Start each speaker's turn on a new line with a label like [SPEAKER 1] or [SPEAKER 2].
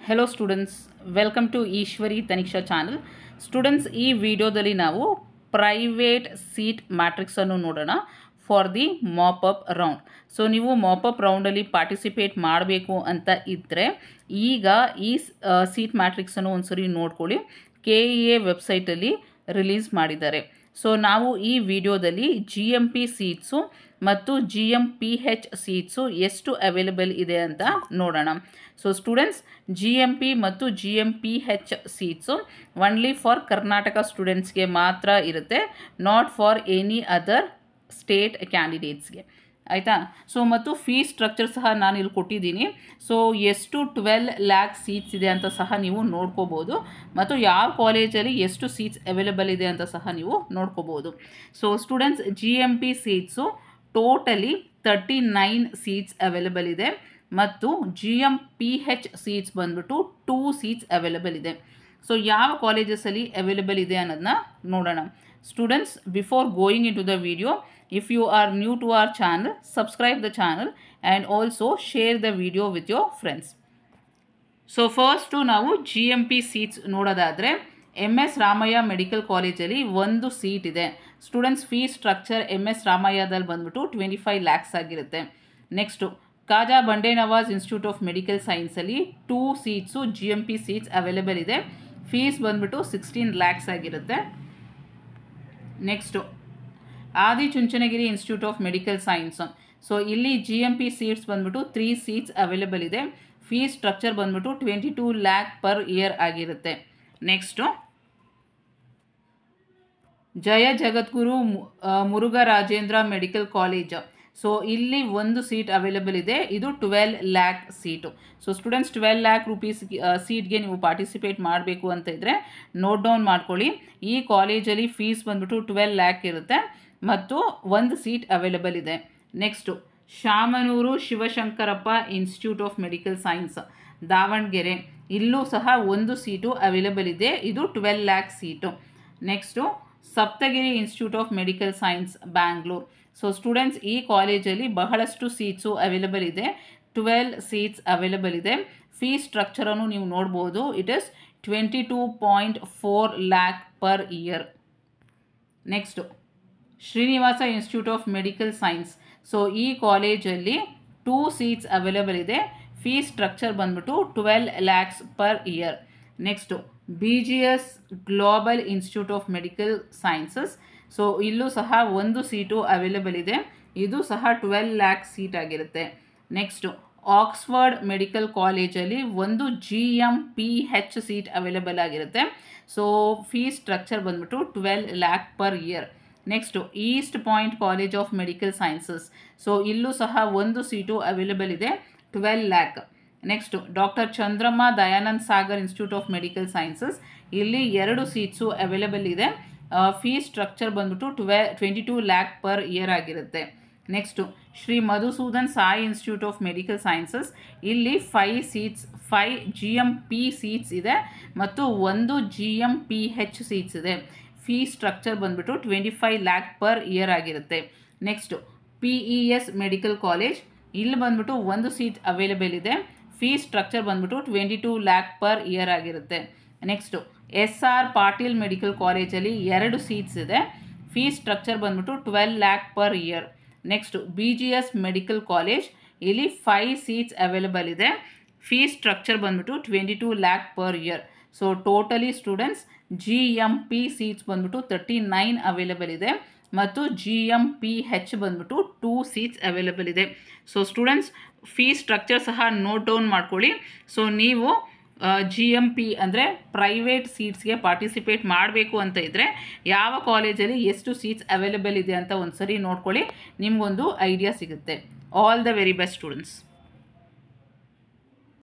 [SPEAKER 1] Hello students, welcome to Ishwari Taniksha channel. Students, ಈ ವಿಡಿಯೋದಲ್ಲಿ ನಾವು ಪ್ರೈವೇಟ್ ಸೀಟ್ ಮ್ಯಾಟ್ರಿಕ್ಸನ್ನು ನೋಡೋಣ for the mop up round. So ನೀವು ಮಾಪಪ್ ರೌಂಡಲ್ಲಿ ಪಾರ್ಟಿಸಿಪೇಟ್ ಮಾಡಬೇಕು ಅಂತ ಇದ್ದರೆ ಈಗ ಈ ಸೀಟ್ ಮ್ಯಾಟ್ರಿಕ್ಸನ್ನು ಒಂದ್ಸರಿ ನೋಡ್ಕೊಳ್ಳಿ. KEA ವೆಬ್ಸೈಟಲ್ಲಿ ರಿಲೀಸ್ ಮಾಡಿದ್ದಾರೆ. ಸೊ ನಾವು ಈ ವಿಡಿಯೋದಲ್ಲಿ GMP ಸೀಟ್ಸು ಮತ್ತು GMPH ಸೀಟ್ಸು ಎಷ್ಟು ಅವೈಲೇಬಲ್ ಇದೆ ಅಂತ ನೋಡೋಣ. ಸೊ ಸ್ಟೂಡೆಂಟ್ಸ್, GMP ಮತ್ತು GMPH seats only for Karnataka ಸ್ಟೂಡೆಂಟ್ಸ್ಗೆ ಮಾತ್ರ ಇರುತ್ತೆ, not for any other state ಕ್ಯಾಂಡಿಡೇಟ್ಸ್ಗೆ, ಆಯಿತಾ. ಸೊ ಮತ್ತು ಫೀಸ್ ಸ್ಟ್ರಕ್ಚರ್ ಸಹ ನಾನು ಇಲ್ಲಿ ಕೊಟ್ಟಿದ್ದೀನಿ. ಸೊ ಎಷ್ಟು 12 lakh ಸೀಟ್ಸ್ ಇದೆ ಅಂತ ಸಹ ನೀವು ನೋಡ್ಕೋಬೋದು, ಮತ್ತು ಯಾವ ಕಾಲೇಜಲ್ಲಿ ಎಷ್ಟು ಸೀಟ್ಸ್ ಅವೈಲೇಬಲ್ ಇದೆ ಅಂತ ಸಹ ನೀವು ನೋಡ್ಕೋಬೋದು. So students, GMP seats totally 39 seats available ಇದೆ, ಮತ್ತು GMPH ಸೀಟ್ಸ್ ಬಂದ್ಬಿಟ್ಟು 2 ಸೀಟ್ಸ್ ಅವೈಲೇಬಲ್ ಇದೆ. ಸೊ ಯಾವ ಕಾಲೇಜಸಲ್ಲಿ ಅವೈಲೇಬಲ್ ಇದೆ ಅನ್ನೋದನ್ನ ನೋಡೋಣ. Students, before going into the video, if you are new to our channel, subscribe the channel and also share the video with your friends. So first ನಾವು GMP seats ನೋಡೋದಾದರೆ MS Ramaiah medical ಕಾಲೇಜಲ್ಲಿ ಒಂದು seat ಇದೆ. Students, fees structure MS ರಾಮಯ್ಯದಲ್ಲಿ ಬಂದ್ಬಿಟ್ಟು 25 lakhs ಆಗಿರುತ್ತೆ. Next Khaja Bande Nawaz institute of medical ಸೈನ್ಸಲ್ಲಿ 2 seats GMP seats available ಇದೆ. ಫೀಸ್ ಬಂದ್ಬಿಟ್ಟು 16 lakhs ಆಗಿರುತ್ತೆ. Next Adichunchanagiri institute of medical science, so ಇಲ್ಲಿ GMP ಸೀಟ್ಸ್ ಬಂದ್ಬಿಟ್ಟು 3 ಸೀಟ್ಸ್ ಅವೈಲೇಬಲ್ ಇದೆ. ಫೀಸ್ ಸ್ಟ್ರಕ್ಚರ್ ಬಂದ್ಬಿಟ್ಟು 22 lakh per year ಆಗಿರುತ್ತೆ. Next Jaya Jagadguru Murugharajendra medical college, so ಇಲ್ಲಿ ಒಂದು ಸೀಟ್ ಅವೈಲೇಬಲ್ ಇದೆ, ಇದು 12 lakh seat. So students, 12 lakh rupees ಸೀಟ್ಗೆ ನೀವು ಪಾರ್ಟಿಸಿಪೇಟ್ ಮಾಡಬೇಕು ಅಂತ ಇದ್ದರೆ ನೋಟ್ ಡೌನ್ ಮಾಡ್ಕೊಳ್ಳಿ. ಈ ಕಾಲೇಜಲ್ಲಿ ಫೀಸ್ ಬಂದ್ಬಿಟ್ಟು 12 lakh ಇರುತ್ತೆ, ಮತ್ತು ಒಂದು ಸೀಟ್ ಅವೈಲೇಬಲ್ ಇದೆ. Next Shamanur Shivashankarappa institute of medical science Davanagere, ಇಲ್ಲೂ ಸಹ ಒಂದು ಸೀಟು ಅವೈಲೇಬಲ್ ಇದೆ, ಇದು 12 lakh seat. Next Saptagiri institute of medical science Bangalore, so students ಈ ಕಾಲೇಜಲ್ಲಿ ಬಹಳಷ್ಟು ಸೀಟ್ಸು ಅವೈಲೇಬಲ್ ಇದೆ, 12 ಸೀಟ್ಸ್ ಅವೈಲೇಬಲ್ ಇದೆ. ಫೀಸ್ ಸ್ಟ್ರಕ್ಚರನ್ನು ನೀವು ನೋಡ್ಬೋದು, it is 22.4 lakh per year. Next Srinivasa institute of medical science, so ಈ ಕಾಲೇಜಲ್ಲಿ 2 ಸೀಟ್ಸ್ ಅವೈಲೇಬಲ್ ಇದೆ. ಫೀಸ್ ಸ್ಟ್ರಕ್ಚರ್ ಬಂದ್ಬಿಟ್ಟು 12 lakhs per year. Next BGS global institute of medical sciences, so ಇಲ್ಲೂ ಸಹ ಒಂದು ಸೀಟು ಅವೈಲೇಬಲ್ ಇದೆ, ಇದು ಸಹ 12 lakh ಸೀಟ್ ಆಗಿರುತ್ತೆ. ನೆಕ್ಸ್ಟು ಆಕ್ಸ್ಫರ್ಡ್ ಮೆಡಿಕಲ್ ಕಾಲೇಜಲ್ಲಿ ಒಂದು GMPH ಸೀಟ್ ಅವೈಲೇಬಲ್ ಆಗಿರುತ್ತೆ. ಸೊ ಫೀಸ್ ಸ್ಟ್ರಕ್ಚರ್ ಬಂದ್ಬಿಟ್ಟು 12 lakh per year. Next East point college of medical sciences, so ಇಲ್ಲೂ ಸಹ ಒಂದು ಸೀಟು ಅವೈಲೇಬಲ್ ಇದೆ, 12 lakh. Next doctor Chandramma Dayanand Sagar institute of medical sciences, ಇಲ್ಲಿ 2 ಸೀಟ್ಸು ಅವೈಲೇಬಲ್ ಇದೆ. ಫೀಸ್ ಸ್ಟ್ರಕ್ಚರ್ ಬಂದ್ಬಿಟ್ಟು 22 lakh per year ಆಗಿರುತ್ತೆ. Next Shri Madhusudan Sai institute of medical sciences, ಇಲ್ಲಿ 5 GMP seats ಇದೆ, ಮತ್ತು ಒಂದು GMPH ಸೀಟ್ಸ್ ಇದೆ. ಫೀಸ್ ಸ್ಟ್ರಕ್ಚರ್ ಬಂದ್ಬಿಟ್ಟು 25 lakh per year ಆಗಿರುತ್ತೆ. ನೆಕ್ಸ್ಟು PES ಮೆಡಿಕಲ್ ಕಾಲೇಜ್, ಇಲ್ಲಿ ಬಂದ್ಬಿಟ್ಟು ಒಂದು ಸೀಟ್ ಅವೈಲೇಬಲ್ ಇದೆ. ಫೀಸ್ ಸ್ಟ್ರಕ್ಚರ್ ಬಂದ್ಬಿಟ್ಟು 22 lakh per year ಆಗಿರುತ್ತೆ. ನೆಕ್ಸ್ಟು SR ಪಾಟೀಲ್ ಮೆಡಿಕಲ್ ಕಾಲೇಜಲ್ಲಿ 2 ಸೀಟ್ಸ್ ಇದೆ. ಫೀಸ್ ಸ್ಟ್ರಕ್ಚರ್ ಬಂದ್ಬಿಟ್ಟು 12 lakh per year. Next BGS medical college, ಇಲ್ಲಿ 5 ಸೀಟ್ಸ್ ಅವೈಲೇಬಲ್ ಇದೆ. ಫೀಸ್ ಸ್ಟ್ರಕ್ಚರ್ ಬಂದ್ಬಿಟ್ಟು 22 lakh per year. So totally students GMP seats ಬಂದ್ಬಿಟ್ಟು 39 ಅವೈಲೇಬಲ್ ಇದೆ, ಮತ್ತು GMPH ಬಂದ್ಬಿಟ್ಟು 2 ಸೀಟ್ಸ್ ಅವೈಲೇಬಲ್ ಇದೆ. ಸೊ ಸ್ಟೂಡೆಂಟ್ಸ್, ಫೀಸ್ ಸ್ಟ್ರಕ್ಚರ್ ಸಹ ನೋಟ್ ಡೌನ್ ಮಾಡ್ಕೊಳ್ಳಿ. ಸೊ ನೀವು GMP ಅಂದರೆ ಪ್ರೈವೇಟ್ ಸೀಟ್ಸ್ಗೆ ಪಾರ್ಟಿಸಿಪೇಟ್ ಮಾಡಬೇಕು ಅಂತ ಇದ್ದರೆ ಯಾವ ಕಾಲೇಜಲ್ಲಿ ಎಷ್ಟು ಸೀಟ್ಸ್ ಅವೈಲೇಬಲ್ ಇದೆ ಅಂತ ಒಂದು ಸರಿ ನೋಡ್ಕೊಳ್ಳಿ, ನಿಮಗೊಂದು ಐಡಿಯಾ ಸಿಗುತ್ತೆ. All the very best students.